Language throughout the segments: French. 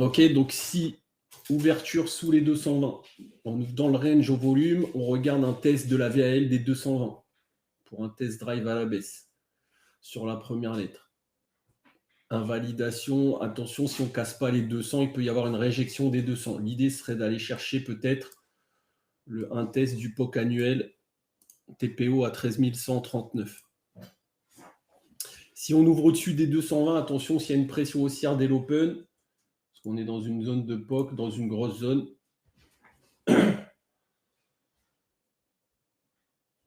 Ok, donc si ouverture sous les 220, on ouvre dans le range au volume, on regarde un test de la VAL des 220 pour un test drive à la baisse sur la première lettre. Invalidation, attention, si on ne casse pas les 200, il peut y avoir une réjection des 200. L'idée serait d'aller chercher peut-être un test du POC annuel TPO à 13 139. Si on ouvre au-dessus des 220, attention, s'il y a une pression haussière dès l'open, parce qu'on est dans une zone de POC, dans une grosse zone.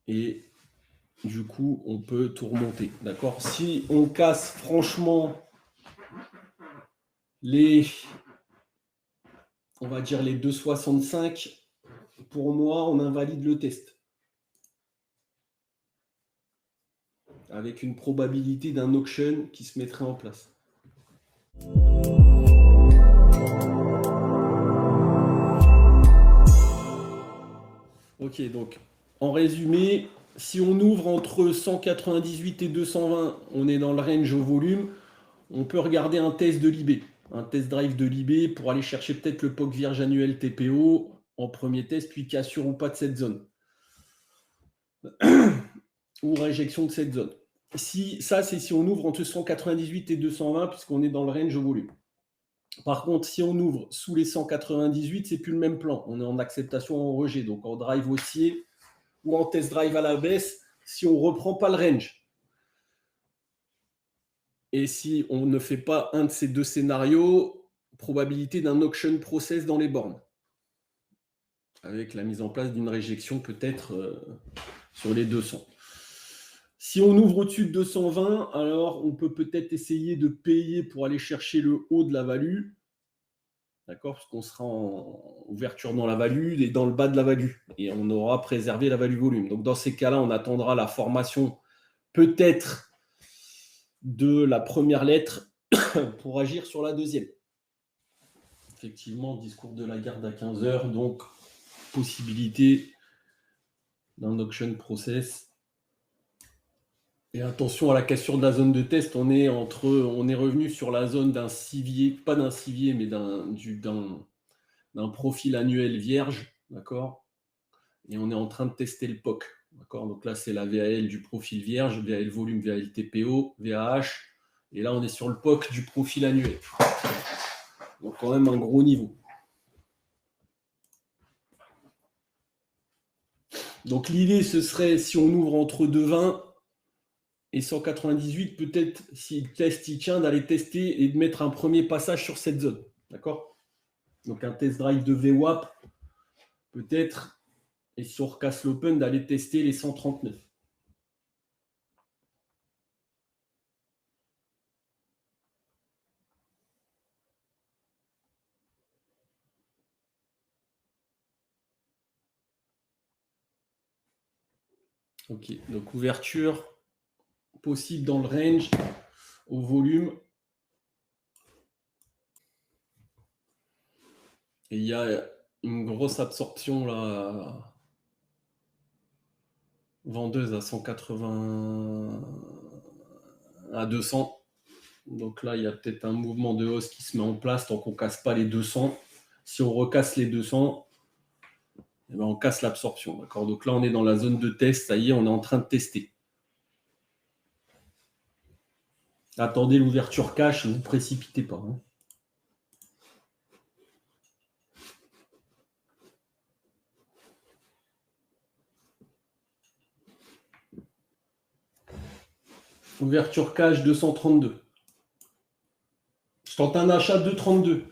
Et du coup, on peut tout remonter. D'accord. Si on casse franchement on va dire les 2,65, pour moi, on invalide le test. Avec une probabilité d'un auction qui se mettrait en place. Ok, donc en résumé, si on ouvre entre 198 et 220, on est dans le range au volume, on peut regarder un test de l'IB, un test drive de l'IB pour aller chercher peut-être le POC vierge annuel TPO en premier test, puis cassure ou pas de cette zone. Ou réjection de cette zone. Ça, c'est si on ouvre entre 198 et 220, puisqu'on est dans le range au volume. Par contre, si on ouvre sous les 198, c'est plus le même plan. On est en acceptation ou en rejet, donc en drive haussier ou en test drive à la baisse, si on ne reprend pas le range. Et si on ne fait pas un de ces deux scénarios, probabilité d'un auction process dans les bornes. Avec la mise en place d'une réjection peut-être sur les 200. Si on ouvre au-dessus de 220, alors on peut peut-être essayer de payer pour aller chercher le haut de la value. D'accord, parce qu'on sera en ouverture dans la value et dans le bas de la value. Et on aura préservé la value volume. Donc dans ces cas-là, on attendra la formation peut-être de la première lettre pour agir sur la deuxième. Effectivement, discours de la garde à 15 heures, donc possibilité d'un auction process. Et attention à la cassure de la zone de test, on est revenu sur la zone d'un civier, pas d'un civier, mais d'un profil annuel vierge, d'accord. Et on est en train de tester le POC, d'accord. Donc là, c'est la VAL du profil vierge, VAL volume, VAL TPO, VAH. Et là, on est sur le POC du profil annuel. Donc quand même un gros niveau. Donc l'idée, ce serait, si on ouvre entre 2,20 et 198, peut-être, si le test il tient, d'aller tester et de mettre un premier passage sur cette zone. D'accord. Donc un test drive de VWAP, peut-être, et si on recasse l'open, d'aller tester les 139. Ok, donc ouverture possible dans le range au volume. Et il y a une grosse absorption là, vendeuse à 180 à 200. Donc là, il y a peut-être un mouvement de hausse qui se met en place tant qu'on ne casse pas les 200. Si on recasse les 200, eh ben on casse l'absorption. D'accord. Donc là, on est dans la zone de test. Ça y est, on est en train de tester. Attendez l'ouverture cash, ne vous précipitez pas. Hein. Ouverture cash 232. Je tente un achat 232.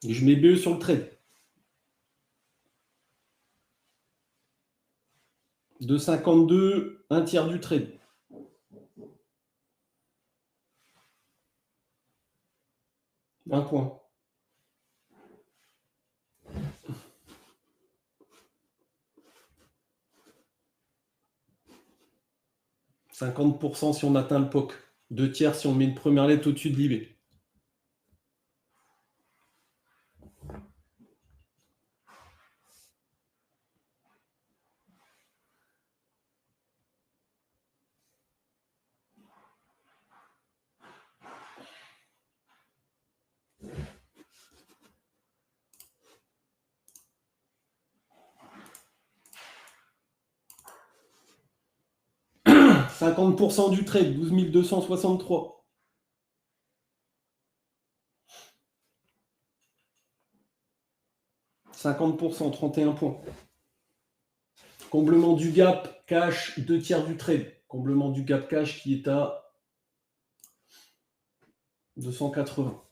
Et je mets BE sur le trade. 2,52, un tiers du trade. Un point. « 50% si on atteint le POC. 2 tiers si on met une première lettre au-dessus de l'IB. « 50% du trade, 12 263. « 50%, 31 points. Comblement du gap cash, 2 tiers du trade. Comblement du gap cash qui est à 280.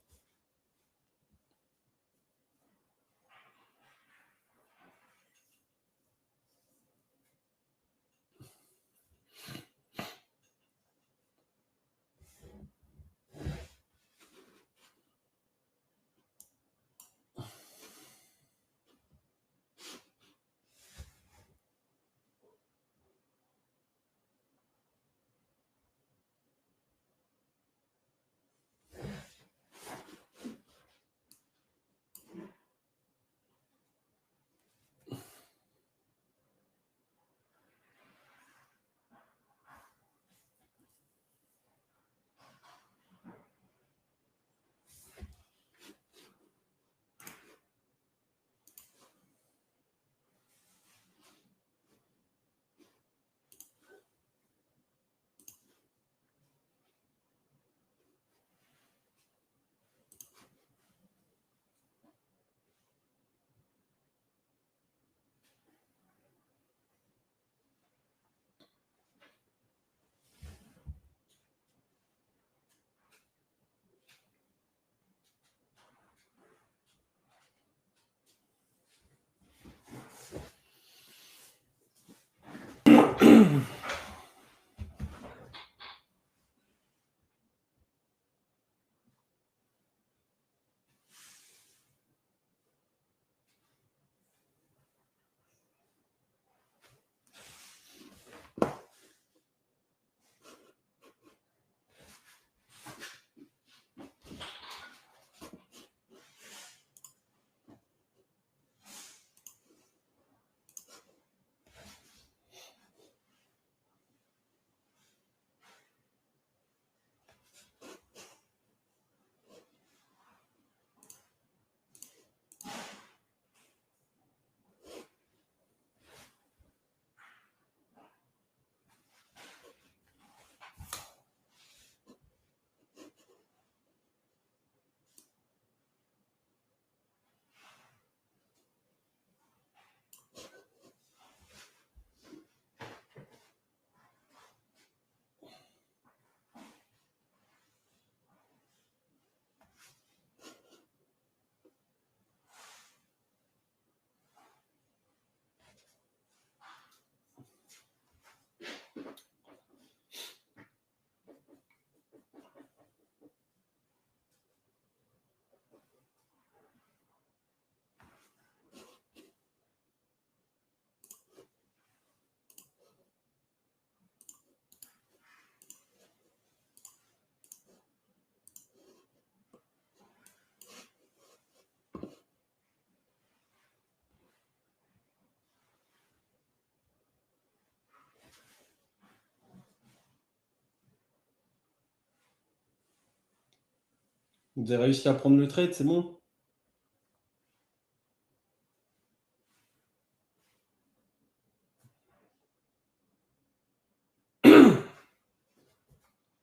Vous avez réussi à prendre le trade, c'est bon?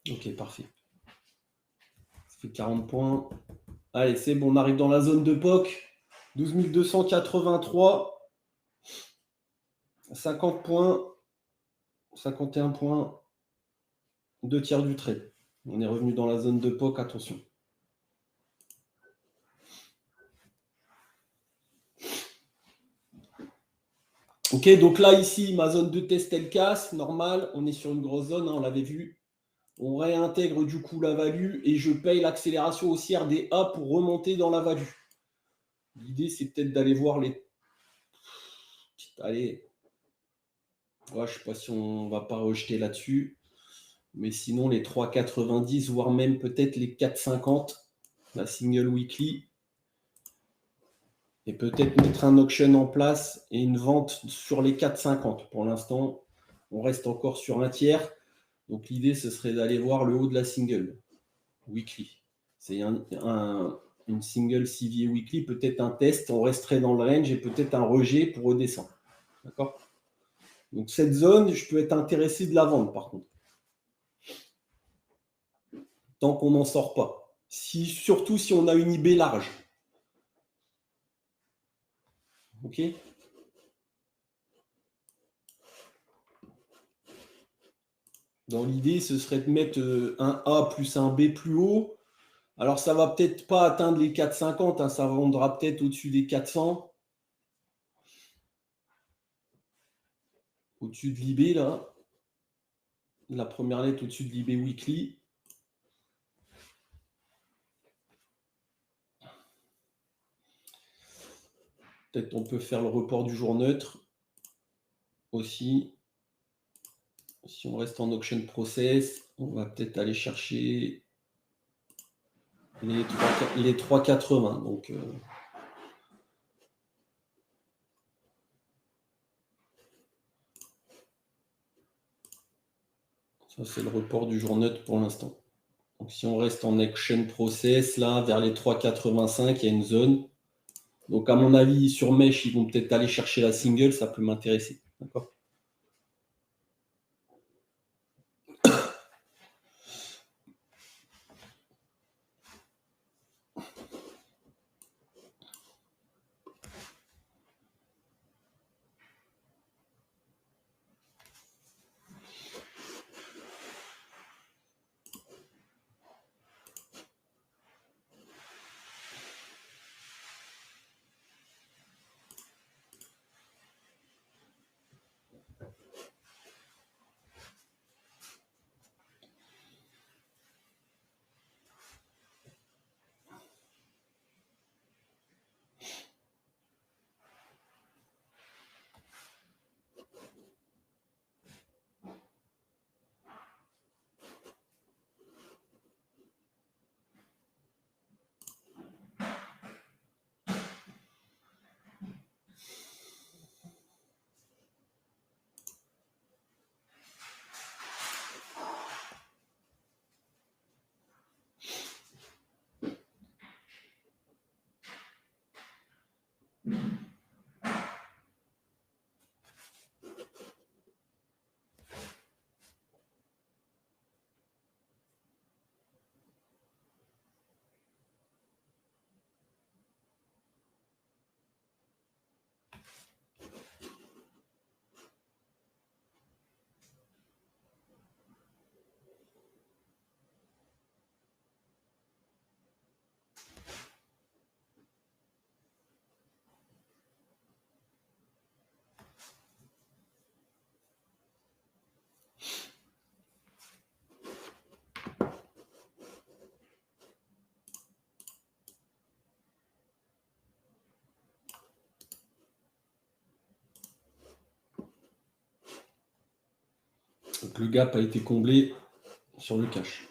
Ok, parfait. Ça fait 40 points. Allez, c'est bon, on arrive dans la zone de POC. 12 283. 50 points. 51 points. 2 tiers du trade. On est revenu dans la zone de POC, attention. Ok, donc là, ici, ma zone de test, elle casse, normal. On est sur une grosse zone, hein, on l'avait vu. On réintègre du coup la value et je paye l'accélération haussière des A pour remonter dans la value. L'idée, c'est peut-être d'aller voir les... Allez, ouais, je ne sais pas si on ne va pas rejeter là-dessus. Mais sinon, les 3,90, voire même peut-être les 4,50, la single weekly. Et peut-être mettre un auction en place et une vente sur les 4,50. Pour l'instant, on reste encore sur un tiers. Donc l'idée, ce serait d'aller voir le haut de la single weekly. C'est une single CVA weekly, peut-être un test, on resterait dans le range et peut-être un rejet pour redescendre. D'accord? Donc cette zone, je peux être intéressé de la vendre par contre. Tant qu'on n'en sort pas. Surtout si on a une IB large. Ok? Dans l'idée, ce serait de mettre un A plus un B plus haut. Alors, ça va peut-être pas atteindre les 4,50, hein, ça vendra peut-être au-dessus des 400. Au-dessus de l'IB, là. La première lettre au-dessus de l'IB weekly. Peut-être on peut faire le report du jour neutre aussi. Si on reste en auction process, on va peut-être aller chercher les 3,80. Donc, ça, c'est le report du jour neutre pour l'instant. Donc, si on reste en auction process, là, vers les 3,85, il y a une zone. Donc, à mon avis, sur Mesh, ils vont peut-être aller chercher la single, ça peut m'intéresser. D'accord? Donc, le gap a été comblé sur le cash.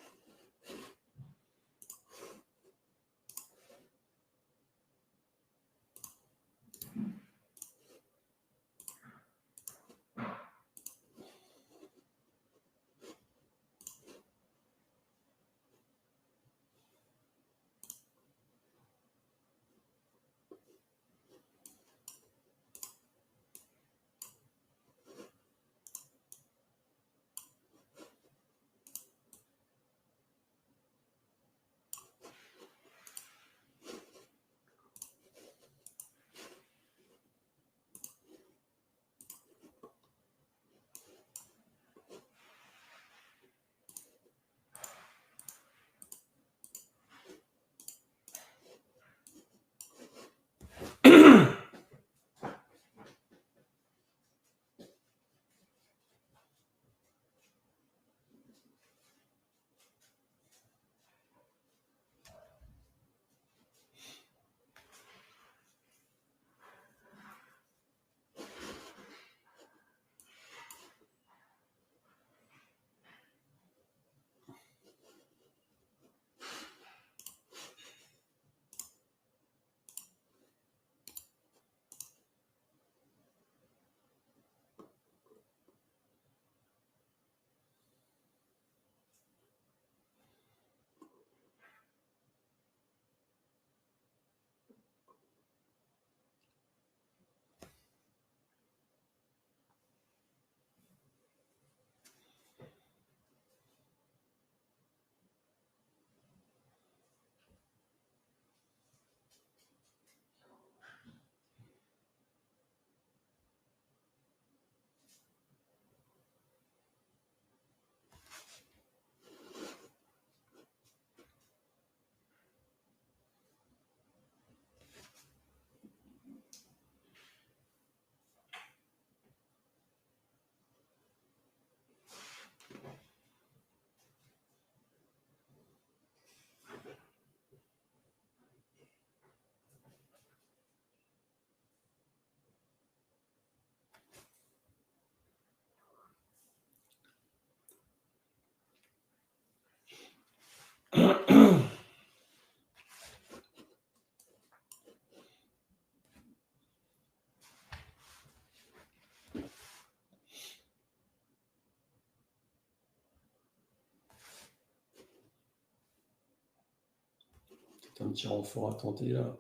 Un petit renfort à tenter là.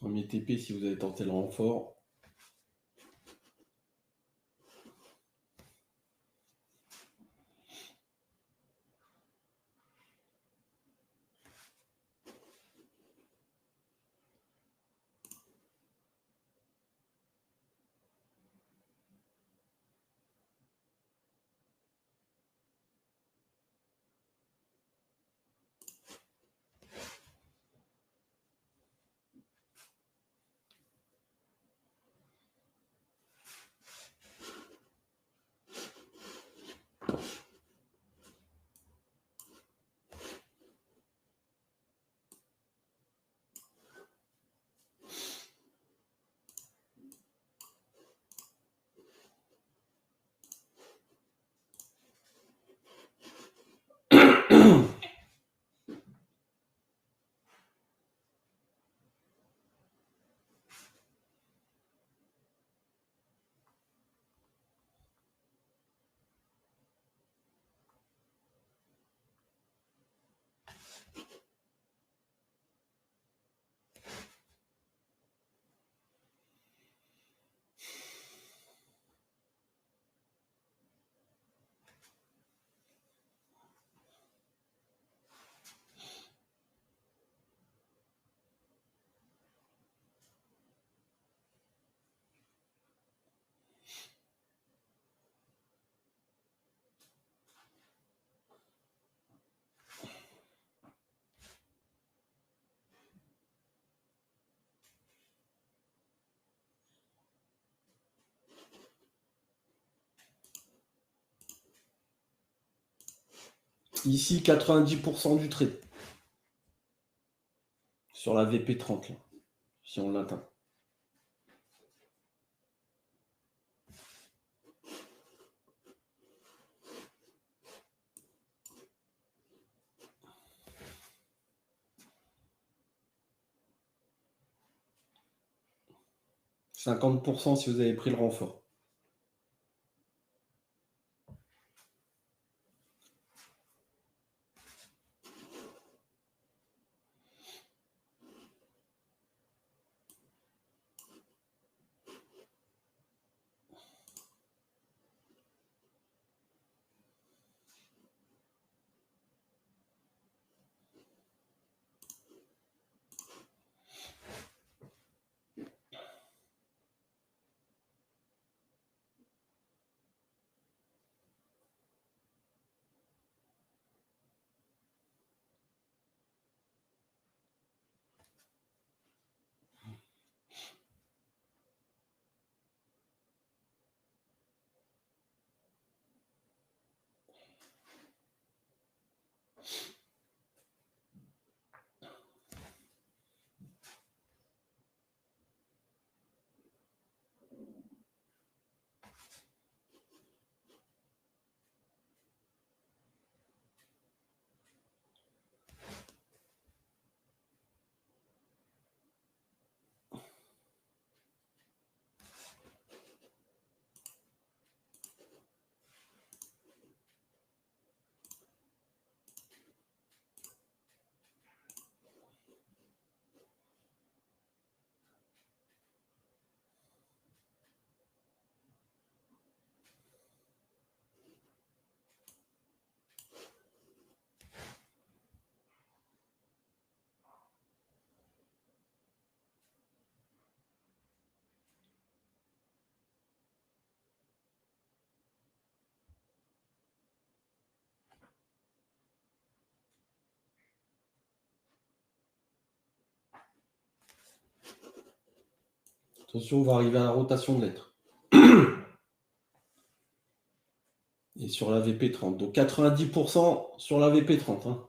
Premier TP si vous avez tenté le renfort. Ici, 90% du trade. Sur la VP30, là, si on l'atteint. « 50% si vous avez pris le renfort. Attention, on va arriver à la rotation de lettres. Et sur la VP30. Donc 90% sur la VP30. Hein.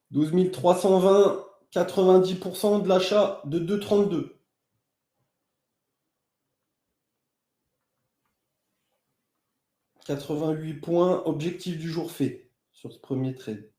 « 12 320, 90% de l'achat de 2,32. 88 points, objectif du jour fait sur ce premier trade.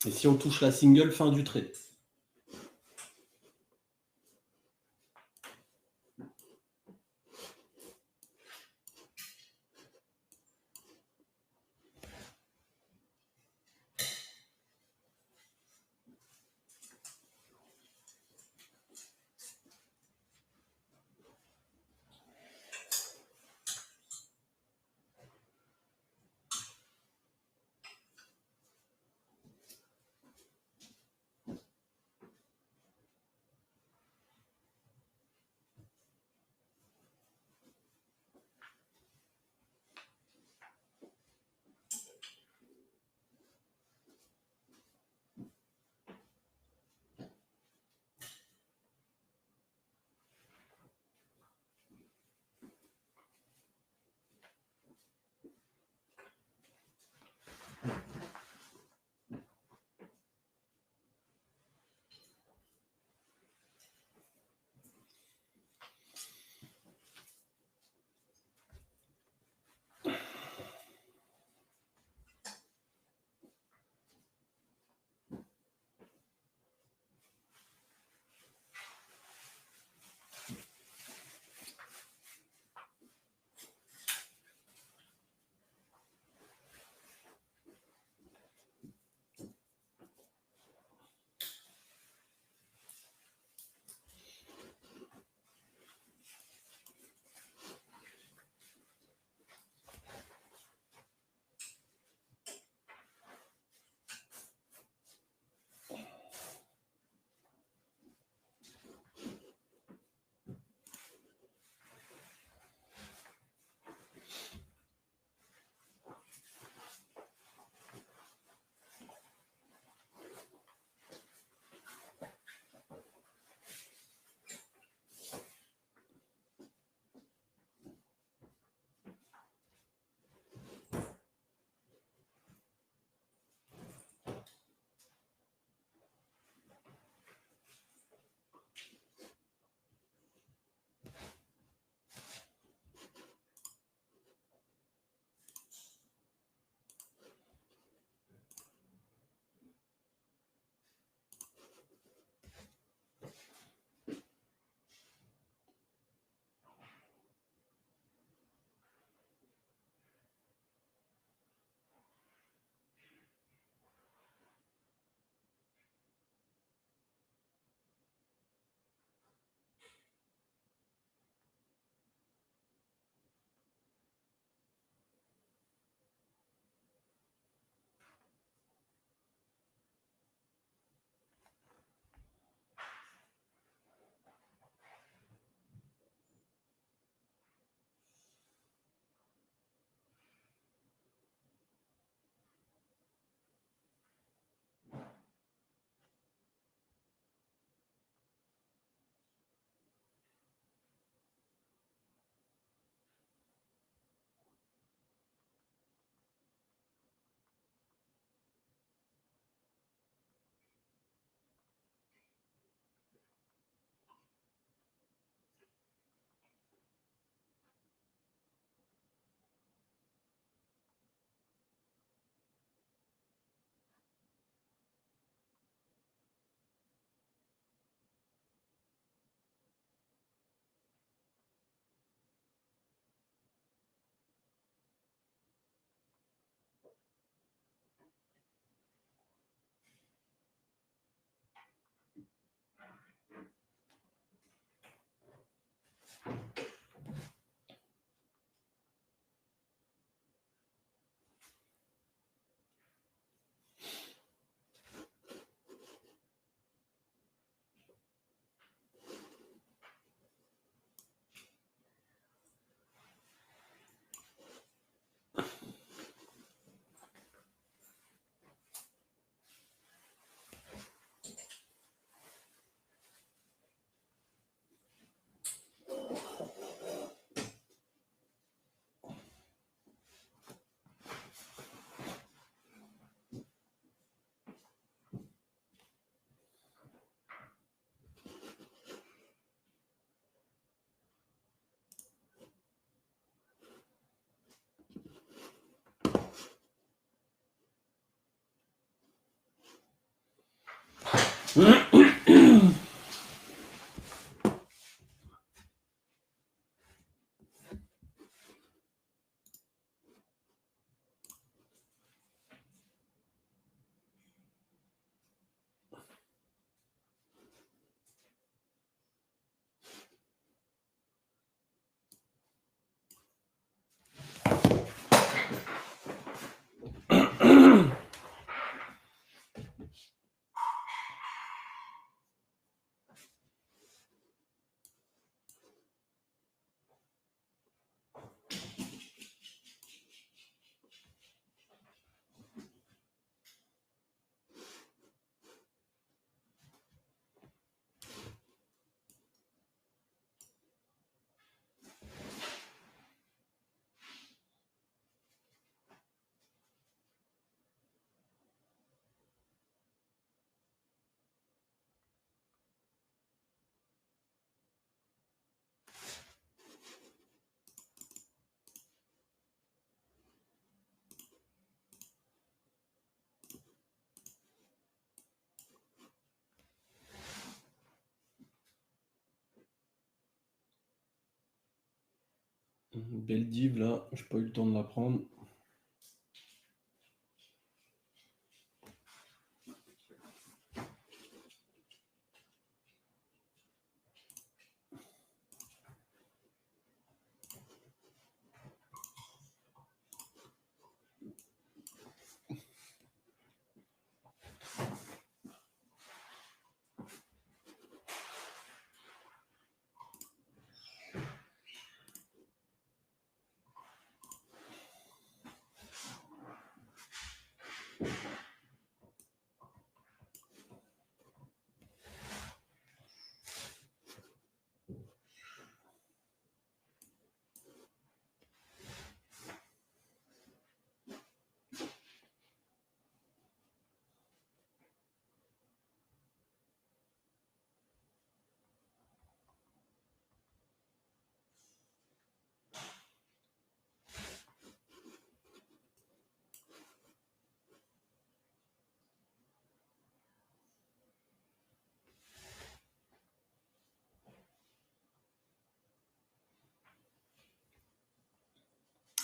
Et si on touche la single, fin du trade. Une belle div là, j'ai pas eu le temps de la prendre.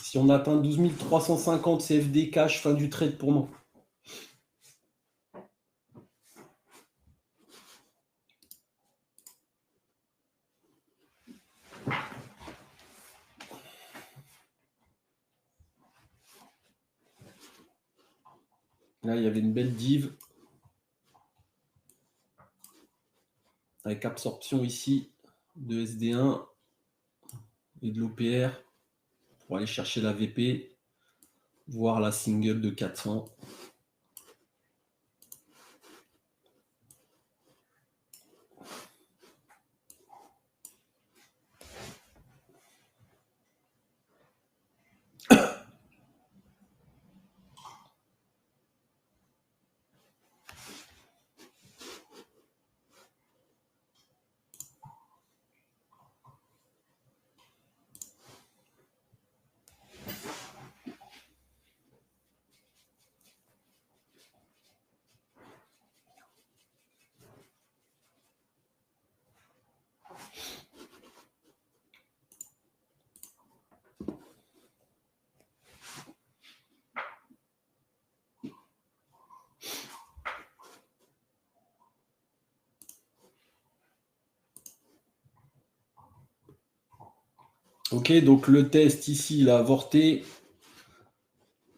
Si on atteint 12 350 CFD cash, fin du trade pour moi. Là, il y avait une belle div avec absorption ici de SD1 et de l'OPR pour aller chercher la VP, voir la single de 400. Ok, donc le test ici, il a avorté.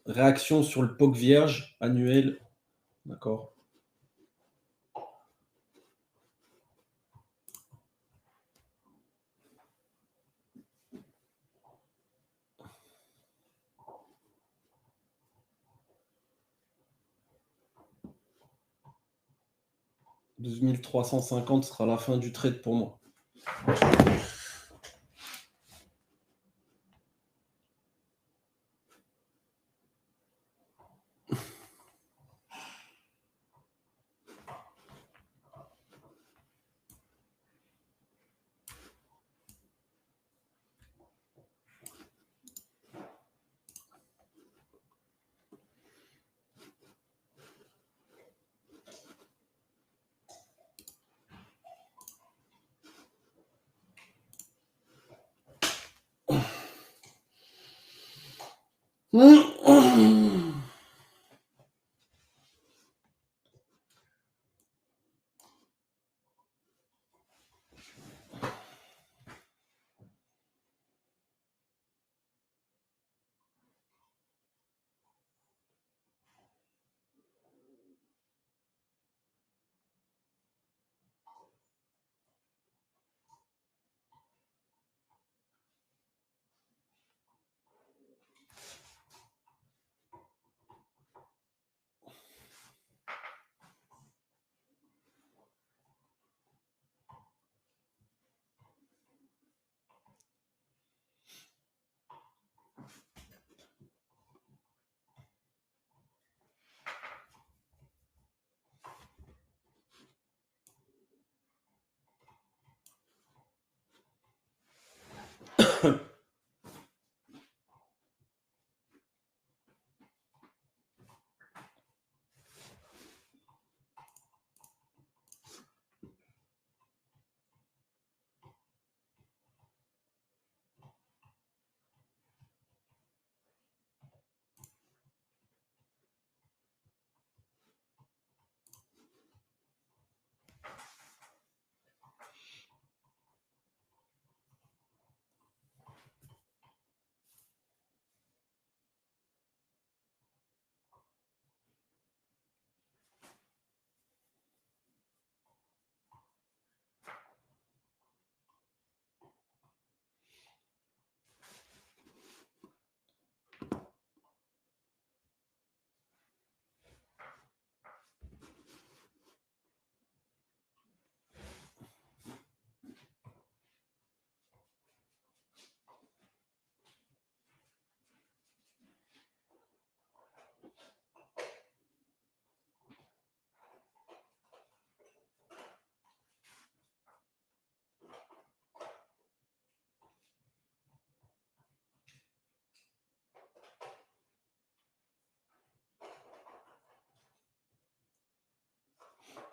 Réaction sur le POC vierge annuel. D'accord. « 12 350 sera la fin du trade pour moi.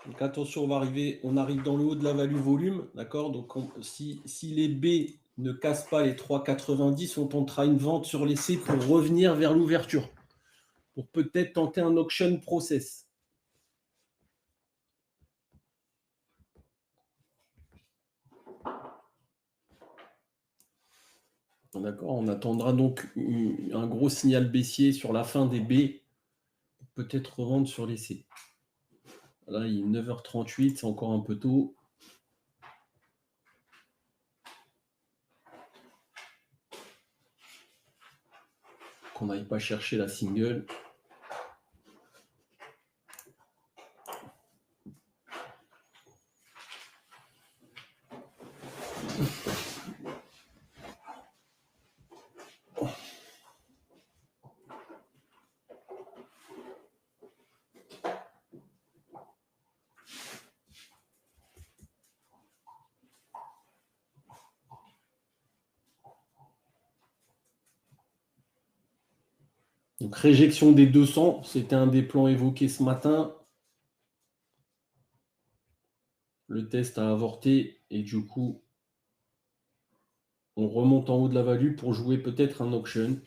Donc attention, on arrive dans le haut de la value volume, d'accord? Donc si les B ne cassent pas les 3,90, on tentera une vente sur les C pour revenir vers l'ouverture, pour peut-être tenter un auction process. D'accord, on attendra donc un gros signal baissier sur la fin des B, pour peut-être revendre sur les C. Là, il est 9h38, c'est encore un peu tôt. Qu'on n'aille pas chercher la single. Donc réjection des 200, c'était un des plans évoqués ce matin. Le test a avorté et du coup, on remonte en haut de la value pour jouer peut-être un auction.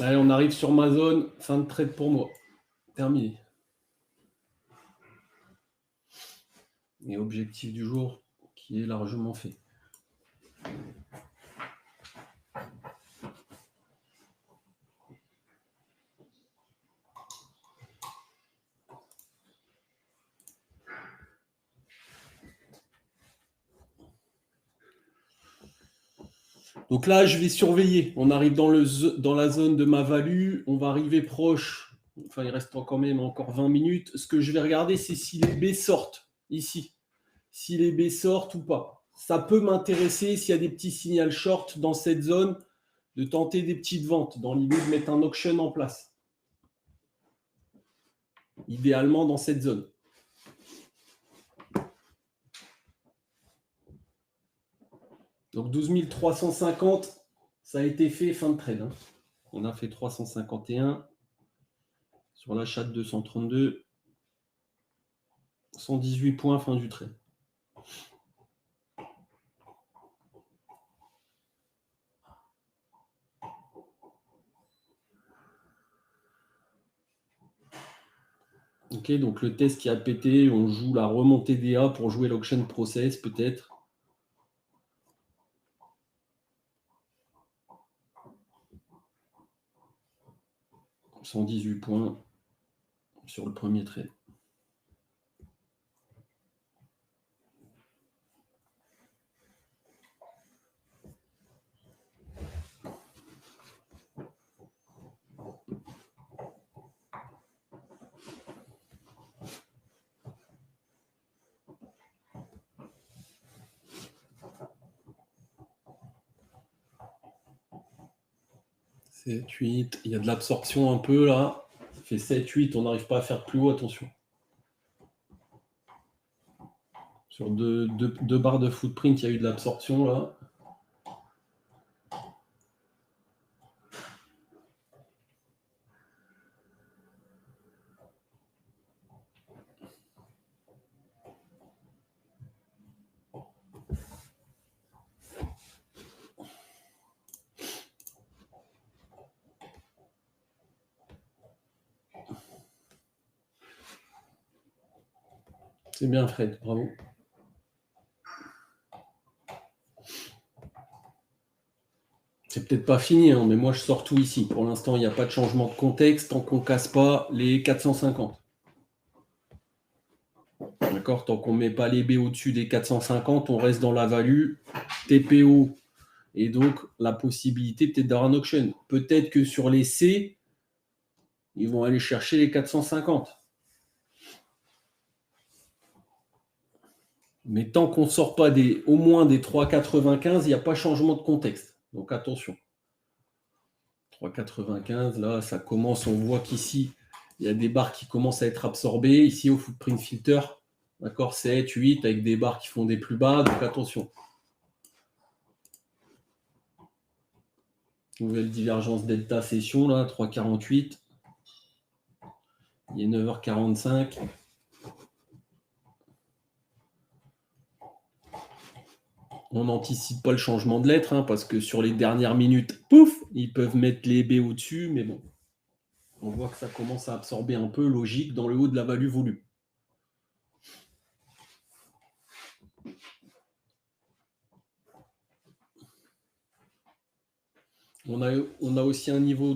Allez, on arrive sur ma zone. Fin de trade pour moi. Terminé. Et objectif du jour qui est largement fait. Donc là, je vais surveiller. On arrive dans la zone de ma value. On va arriver proche. Enfin, il reste quand même encore 20 minutes. Ce que je vais regarder, c'est si les B sortent ici. Si les B sortent ou pas. Ça peut m'intéresser s'il y a des petits signaux short dans cette zone, de tenter des petites ventes dans l'idée de mettre un auction en place. Idéalement dans cette zone. Donc 12 350, ça a été fait fin de trade. Hein. On a fait 351 sur l'achat de 232. 118 points fin du trade. Ok, donc le test qui a pété, on joue la remontée DA pour jouer l'auction process peut-être. « 118 points sur le premier trade. « 7, 8, il y a de l'absorption un peu là. Ça fait 7, 8, on n'arrive pas à faire plus haut, attention. Sur deux barres de footprint, il y a eu de l'absorption là. C'est bien Fred, bravo. C'est peut-être pas fini, hein, mais moi je sors tout ici. Pour l'instant, il n'y a pas de changement de contexte tant qu'on ne casse pas les 450. D'accord, tant qu'on ne met pas les B au-dessus des 450, on reste dans la value TPO. Et donc, la possibilité peut-être d'avoir un auction. Peut-être que sur les C, ils vont aller chercher les 450. Mais tant qu'on ne sort pas au moins des 3,95, il n'y a pas changement de contexte. Donc attention. 3,95, là, ça commence, on voit qu'ici, il y a des barres qui commencent à être absorbées. Ici, au footprint filter, d'accord, 7, 8, avec des barres qui font des plus bas, donc attention. Nouvelle divergence delta session, là, 3,48. Il est 9h45. On n'anticipe pas le changement de lettre, hein, parce que sur les dernières minutes, pouf, ils peuvent mettre les B au-dessus, mais bon. On voit que ça commence à absorber un peu, logique, dans le haut de la value volume. On a aussi un niveau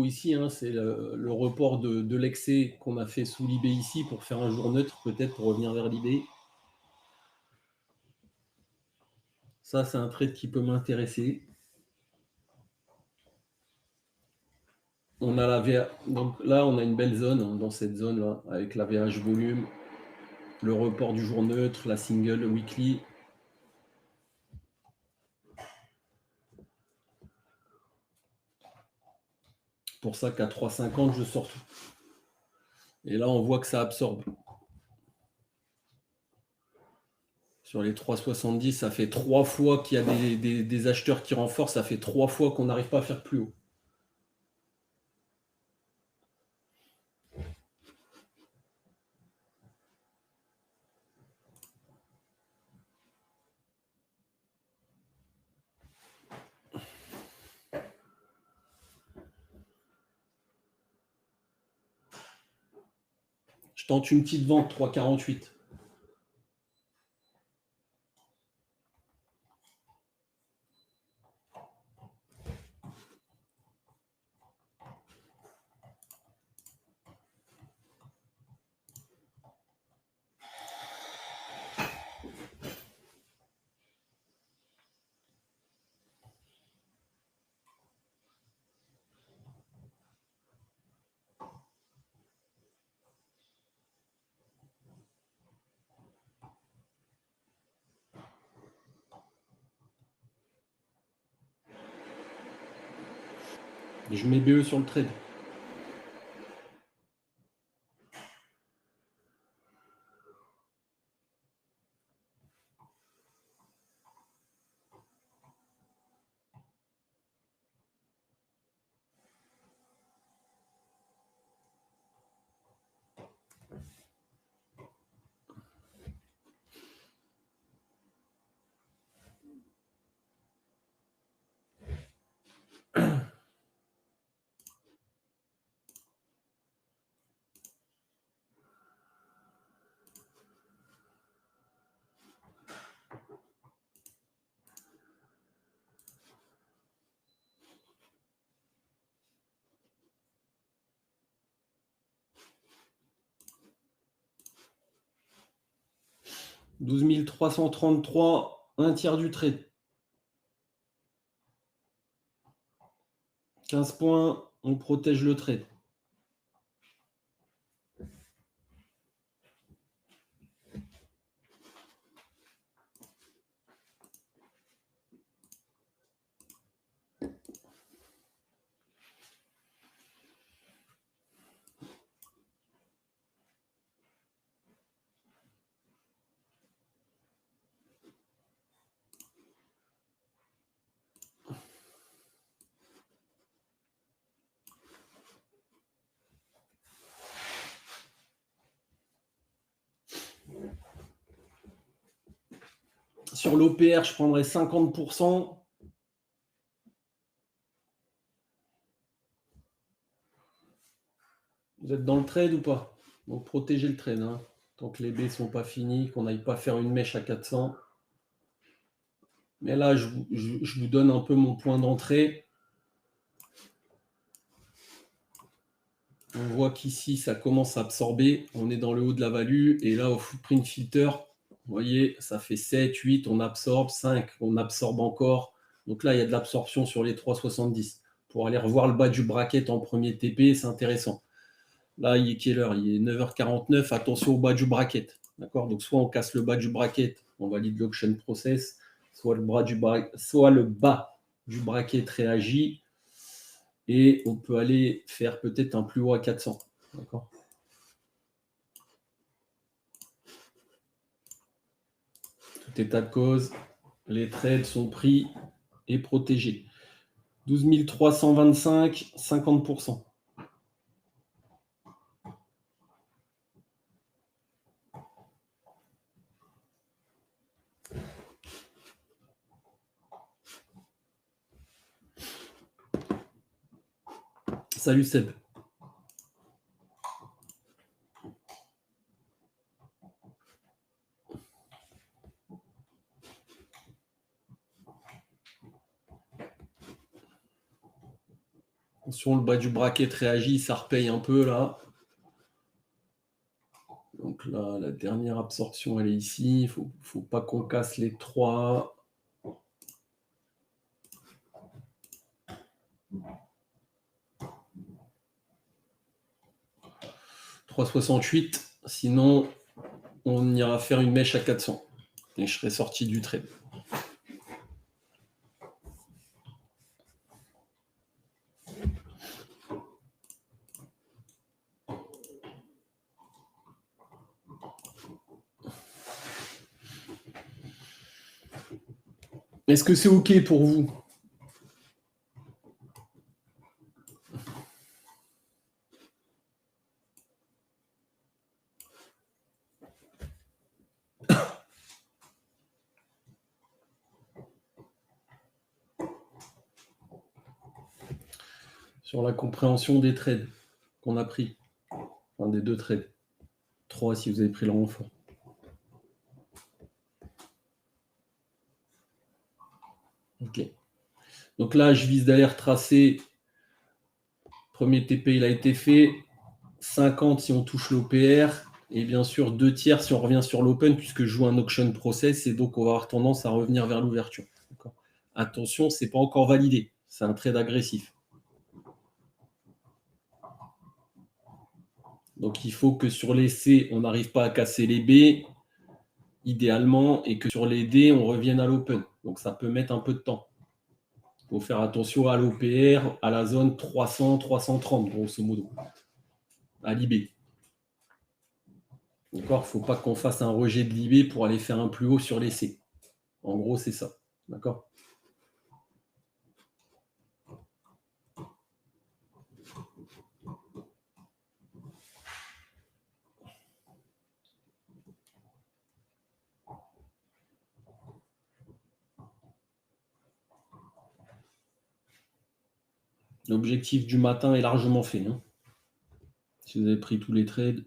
ici, hein, c'est le report de l'excès qu'on a fait sous l'IB ici pour faire un jour neutre, peut-être pour revenir vers l'IB. Ça, c'est un trade qui peut m'intéresser. On a la VH, donc là, on a une belle zone, hein, dans cette zone-là, avec la VH volume, le report du jour neutre, la single weekly. Pour ça qu'à 3,50, je sors tout. Et là, on voit que ça absorbe. Sur les 3,70, ça fait 3 fois qu'il y a des acheteurs qui renforcent, ça fait 3 fois qu'on n'arrive pas à faire plus haut. Je tente une petite vente, 3,48. Je mets BE sur le trade. « 12 333, un tiers du trade. 15 points, on protège le trade. Sur l'OPR, je prendrais 50%. Vous êtes dans le trade ou pas? Donc protégez le trade, hein. Tant que les baies ne sont pas finies, qu'on n'aille pas faire une mèche à 400. Mais là, je vous donne un peu mon point d'entrée. On voit qu'ici, ça commence à absorber. On est dans le haut de la value. Et là, au footprint filter, vous voyez, ça fait 7, 8, on absorbe, 5, on absorbe encore. Donc là, il y a de l'absorption sur les 3,70. Pour aller revoir le bas du bracket en premier TP, c'est intéressant. Là, il est quelle heure? Il est 9h49. Attention au bas du bracket. D'accord? Donc, soit on casse le bas du bracket, on valide l'auction process, soit le bas du bracket réagit et on peut aller faire peut-être un plus haut à 400. D'accord? Tout état de cause, les trades sont pris et protégés. 12 325, 50%. Salut Seb. Attention, le bas du bracket réagit, ça repaye un peu là. Donc là, la dernière absorption, elle est ici. Il ne faut pas qu'on casse les 3. « 3,68. Sinon, on ira faire une mèche à 400. Et je serai sorti du trade. Est-ce que c'est OK pour vous? Sur la compréhension des trades qu'on a pris, enfin des deux trades. 3 si vous avez pris le renfort. Ok. Donc là, je vise d'aller retracer. Premier TP, il a été fait. 50 si on touche l'OPR. Et bien sûr, 2 tiers si on revient sur l'open, puisque je joue un auction process. Et donc, on va avoir tendance à revenir vers l'ouverture. Attention, ce n'est pas encore validé. C'est un trade agressif. Donc, il faut que sur les C, on n'arrive pas à casser les B, idéalement, et que sur les D, on revienne à l'open. Donc, ça peut mettre un peu de temps. Il faut faire attention à l'OPR, à la zone 300-330, grosso modo, à l'IB. D'accord ? Il ne faut pas qu'on fasse un rejet de l'IB pour aller faire un plus haut sur les C. En gros, c'est ça. D'accord ? L'objectif du matin est largement fait. Hein. Si vous avez pris tous les trades,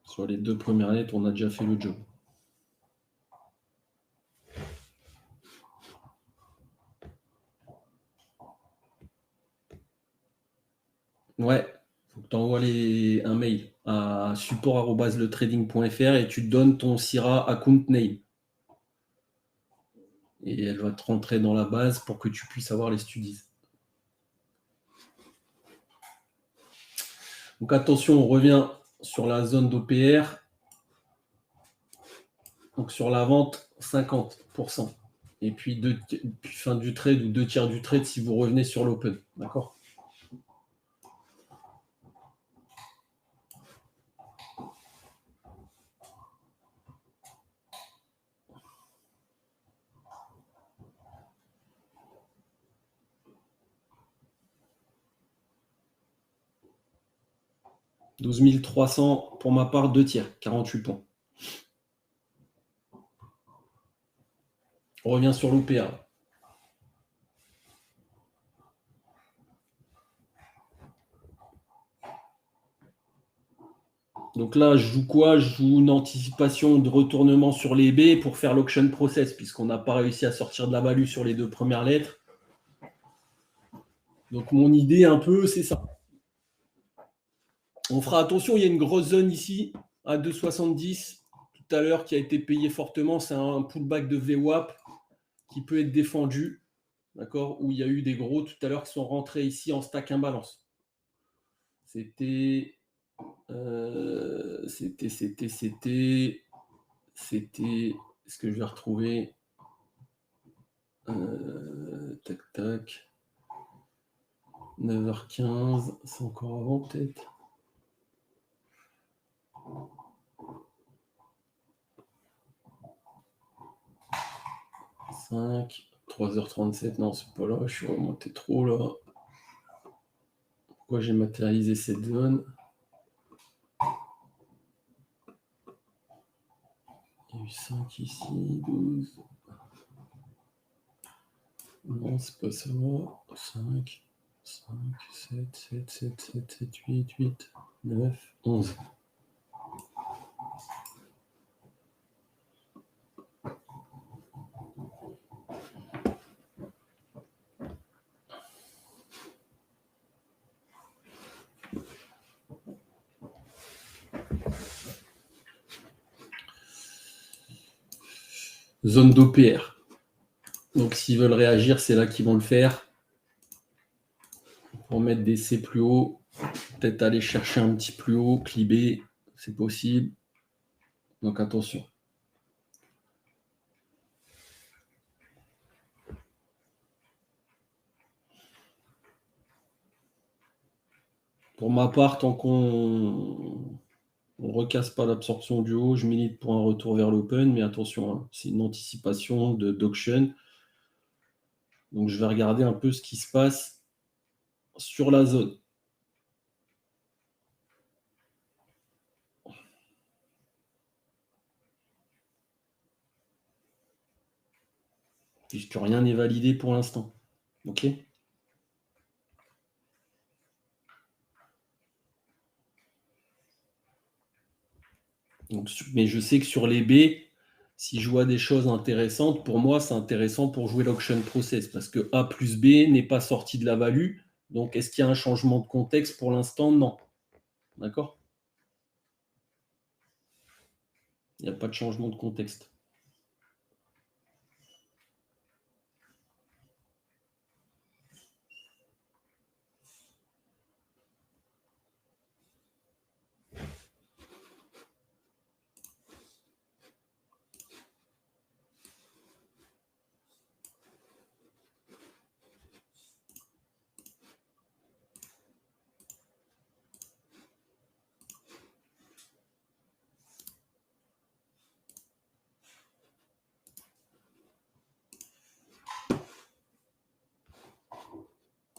sur les 2 premières lettres, on a déjà fait le job. Ouais, il faut que tu envoies un mail à support@letrading.fr et tu donnes ton Syrah account name. Et elle va te rentrer dans la base pour que tu puisses avoir les studies. Donc attention, on revient sur la zone d'OPR. Donc sur la vente, 50%. Et puis fin du trade ou 2 tiers du trade si vous revenez sur l'open. D'accord ? « 12 300 pour ma part, 2 tiers, 48 points. On revient sur l'OPA. Donc là, je joue quoi ? Je joue une anticipation de retournement sur les B pour faire l'auction process, puisqu'on n'a pas réussi à sortir de la value sur les 2 premières lettres. Donc mon idée un peu, c'est ça. On fera attention, il y a une grosse zone ici, à 2,70 tout à l'heure, qui a été payé fortement. C'est un pullback de VWAP qui peut être défendu, d'accord ? Où il y a eu des gros tout à l'heure qui sont rentrés ici en stack imbalance. C'était... Est-ce que je vais retrouver tac tac 9h15, c'est encore avant peut-être. « 3h37, non c'est pas là, je suis remonté trop là. Pourquoi j'ai matérialisé cette zone ? Il y a eu 5 ici, 12. Non, c'est pas ça. 5, 7, 7, 7, 7, 7, 8, 8, 9, 11. Zone d'OPR. Donc s'ils veulent réagir, c'est là qu'ils vont le faire. Pour mettre des C plus haut, peut-être aller chercher un petit plus haut, cliber, c'est possible. Donc attention. Pour ma part, tant qu'on ne recasse pas l'absorption du haut, je milite pour un retour vers l'open, mais attention, hein, c'est une anticipation d'auction. Donc je vais regarder un peu ce qui se passe sur la zone. Puisque rien n'est validé pour l'instant. Ok ? Donc, mais je sais que sur les B, si je vois des choses intéressantes, pour moi, c'est intéressant pour jouer l'auction process parce que A plus B n'est pas sorti de la value. Donc, est-ce qu'il y a un changement de contexte pour l'instant? Non. D'accord? Il n'y a pas de changement de contexte.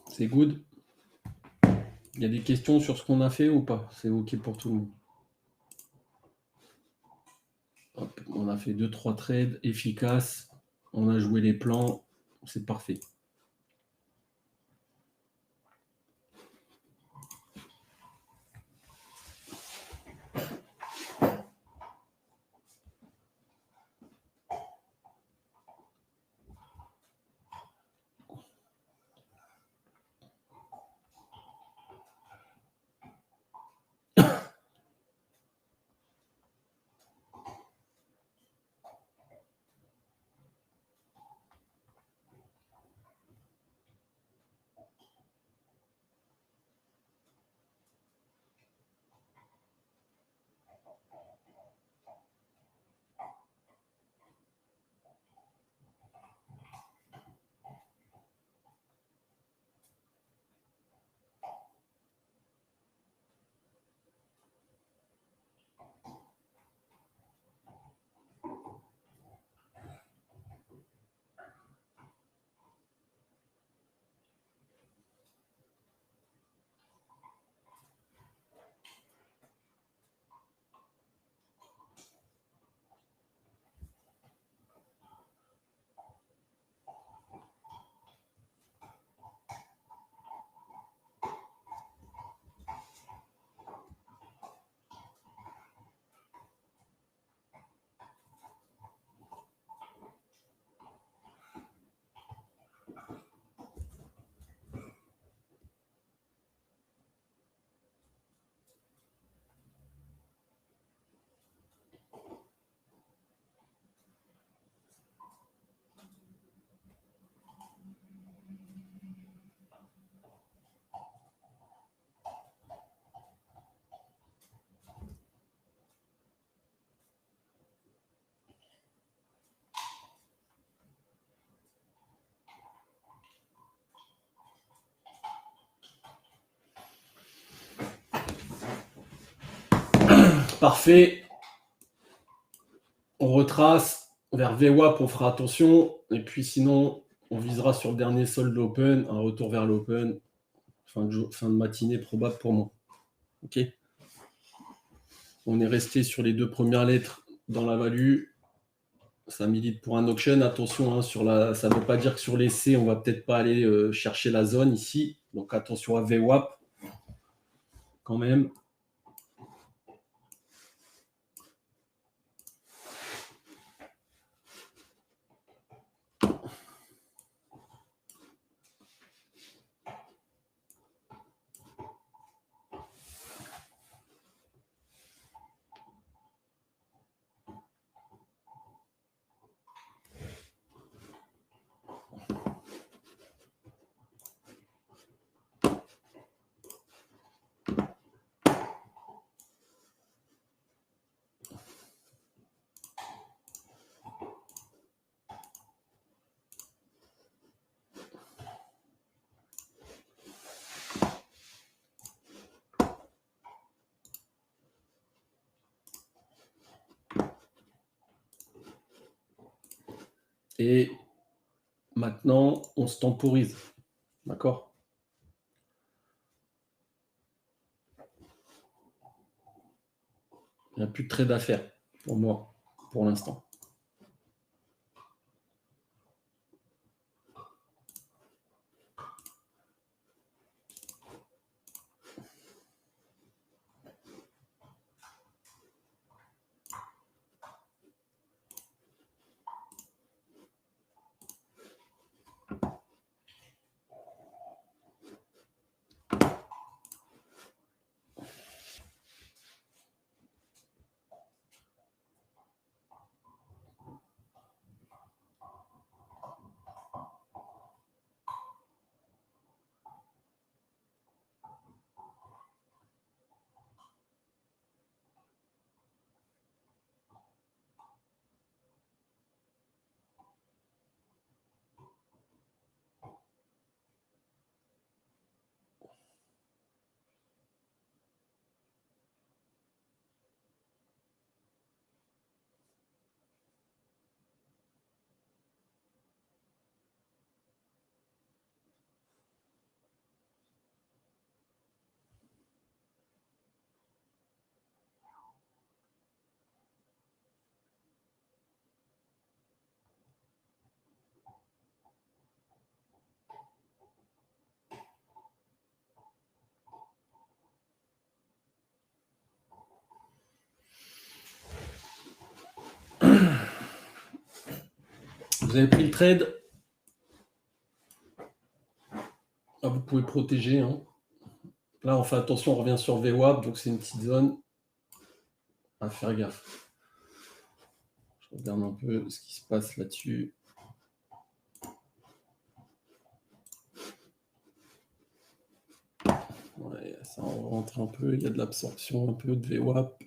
C'est good. Il y a des questions sur ce qu'on a fait ou pas? C'est OK pour tout le monde. Hop, on a fait 2-3 trades efficaces. On a joué les plans. C'est parfait. Parfait. On retrace vers VWAP, on fera attention. Et puis sinon, on visera sur le dernier solde d'Open, un retour vers l'Open. Fin de matinée probable pour moi. OK. On est resté sur les 2 premières lettres dans la value. Ça milite pour un auction. Attention, hein, ça ne veut pas dire que sur les C, on va peut-être pas aller chercher la zone ici. Donc attention à VWAP quand même. Et maintenant, on se temporise. D'accord? Il n'y a plus de trade à faire pour moi, pour l'instant. Vous avez pris le trade. Ah, vous pouvez protéger. Hein. Là, on fait attention, on revient sur VWAP, donc c'est une petite zone. À faire gaffe. Je regarde un peu ce qui se passe là-dessus. Ouais, ça rentre un peu, il y a de l'absorption, un peu de VWAP.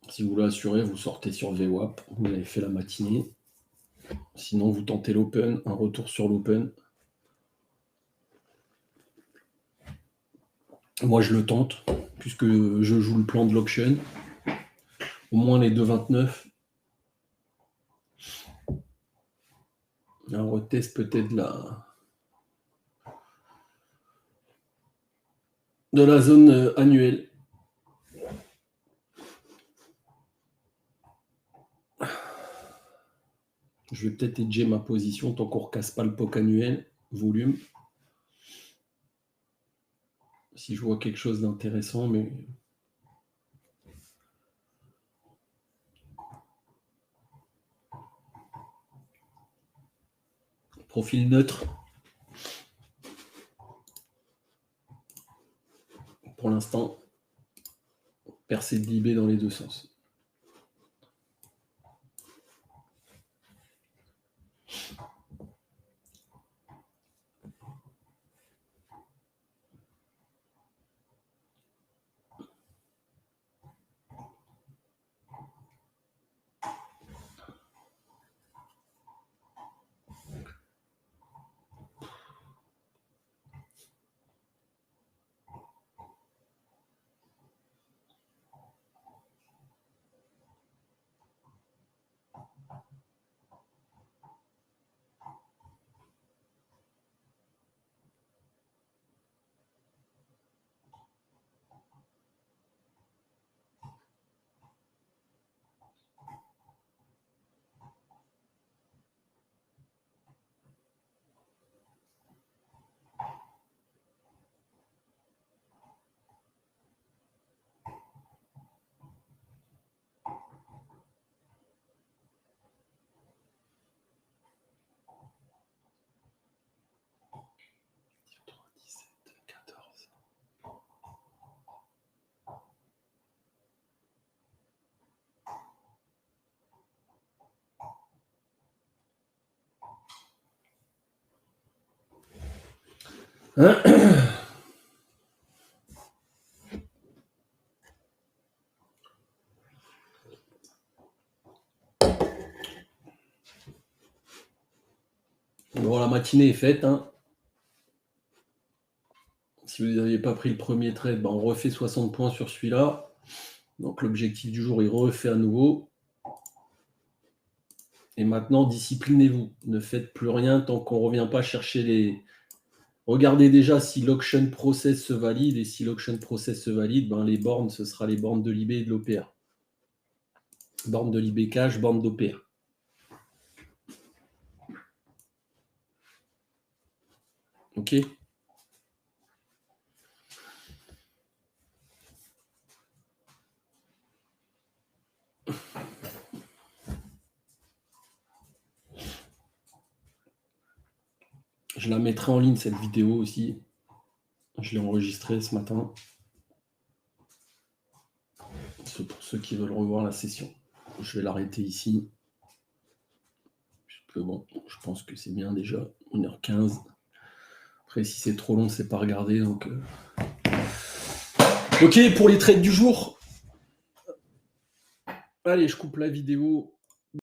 Si vous l'assurez, vous sortez sur VWAP, vous avez fait la matinée. Sinon, vous tentez l'open, un retour sur l'open. Moi, je le tente, puisque je joue le plan de l'auction. Au moins les 2,29. Un retest peut-être de la zone annuelle. Je vais peut-être edger ma position tant qu'on ne recasse pas le POC annuel, volume. Si je vois quelque chose d'intéressant, mais... Profil neutre. Pour l'instant, percée de l'IB dans les deux sens. Bon, la matinée est faite. Hein. Si vous n'aviez pas pris le premier trade, on refait 60 points sur celui-là. Donc l'objectif du jour, il refait à nouveau. Et maintenant, disciplinez-vous. Ne faites plus rien tant qu'on ne revient pas chercher les... Regardez déjà si l'auction process se valide. Et si l'auction process se valide, les bornes, ce sera les bornes de l'IB et de l'OPR. Borne de l'IB cash, borne d'OPR. Ok. Je la mettrai en ligne, cette vidéo aussi. Je l'ai enregistrée ce matin. C'est pour ceux qui veulent revoir la session. Je vais l'arrêter ici. Bon, je pense que c'est bien déjà. 1h15. Après, si c'est trop long, c'est pas regardé. Donc, Ok, pour les trades du jour. Allez, je coupe la vidéo.